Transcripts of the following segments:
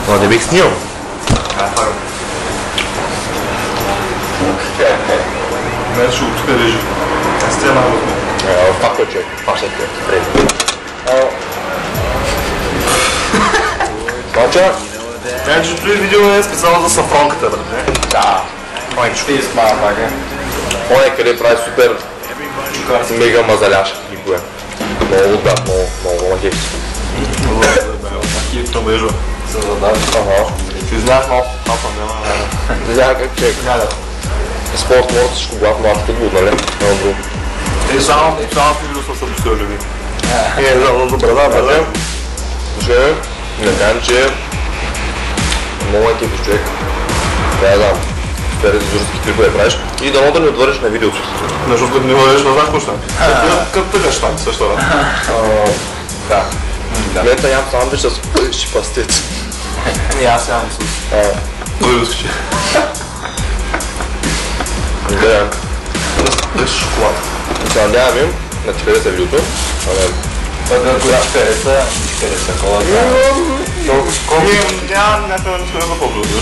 Но не бих снимал. Мен ще го тук режи. Аз тя много сме. Пак е човек. Пак ще е. Мача? Значи това видео е специално за сафронката, брат. Да. Майчо. Ти смага пак е. Он е къде прави супер мега мазаляш. Никога. Много да, много махи. Махи, то бежа. Се задаш. Ти знаеш малко папа, няма. Не знам как човек. Спорт може всичко глав, но аз футбол, нали? Много друго. Само ти видео съм се любим. Добре, да, Слушай, не кажем, че много е кефиш човек. Да, знам. Режисьорски трипове правиш и дано да не отвърнеш на видеото. Защото не върнеш на знак какво като тъгаш там също. Да. В момента нямам сандвич с пълши пастет. Ами аз нямам с... Български. Да. Да шоколад. Се надявам им, да ти хареса видеото. Пък коя хареса, ти хареса колата. Няма някакъв не хареса по-блюдо.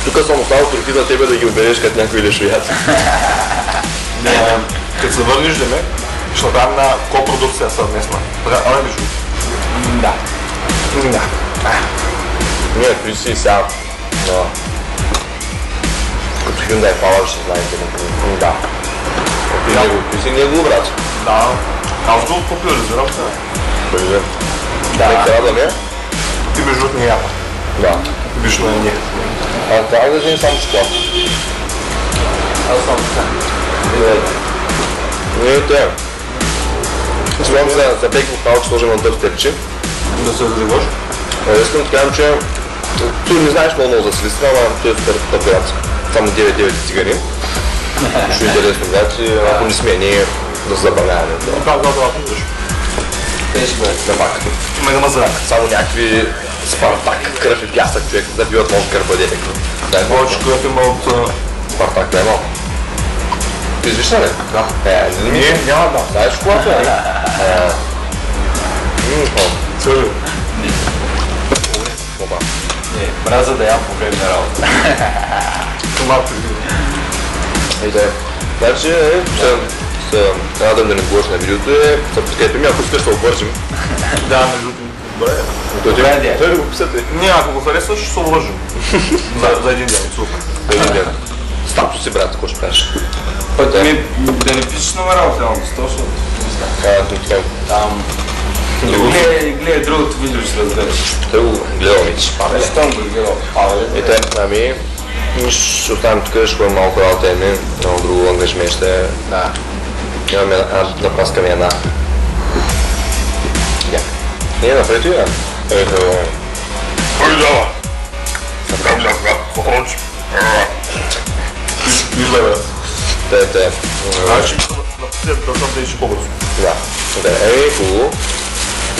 Тук съм оставил турки за тебе да ги обереш като някой лешоят. Като се върнеш да ме, ще направим на копродукция съвместна. Ама ли чу? Да. Ние, той си сега. Като Hyundai Power ще знаете. Да. Той си него брат. Да. Аз го популяризирам сега. Бъде. Да. Нека радваме. Ти между другото не яма. Да. Биш на ние. Аз трябва да вземем само шоколад. Аз съм така. Не, те. Сигурно за бек вокал, че сложим на дъв терчи. Да се разриваш. Искам да кажем, че ти не знаеш много за Силистра, ама той е супер тъпград. Само 9-9 цигани. Ще е интересно, значи, ако не сме ние да се забавляваме. Да, виждаш. Тежко е. Да пак. Мега мазрак. Само някакви Спартак, кръв и пясък човек, да биват много кърбаде. Повече кръв има от... Спартак да е малко. Ти извиш ли? Да. Не, няма да. Знаеш шоколата, нали? Цели. Оба. Не, мраза да ям по време на работа. Томат. Ейде. Значи, се радвам да не говориш на видеото и се подкрепи ми, ако искаш да обвържим. Да, между добре. Той да го писате. Не, ако го харесваш, ще се обвържим. За един ден, супер. За един ден. Стапчо си, брат, какво ще правиш? Пък ми да не пишеш номера в реалност, точно. Там... Гледай другото видео, ще разбереш. Той го гледал мич. Щом го гледал. Ете, ами, ще оставим тук, ще бъдем малко работа ми, много друго ангажмент ще е. Да. Имаме да праскаме една. Ние напред и Кой дава? Съвкам ля, похорочи. Виждай, брат. Те. Значи, напоследък да съм да ищи по-бързо. Да. Хубаво.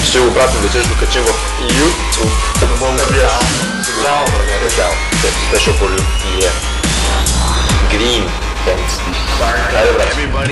Ще го пратим вечер, ще го качим в YouTube. Да мога да биеш. Special for you. Yeah. Green. Thanks. Хайде, брат.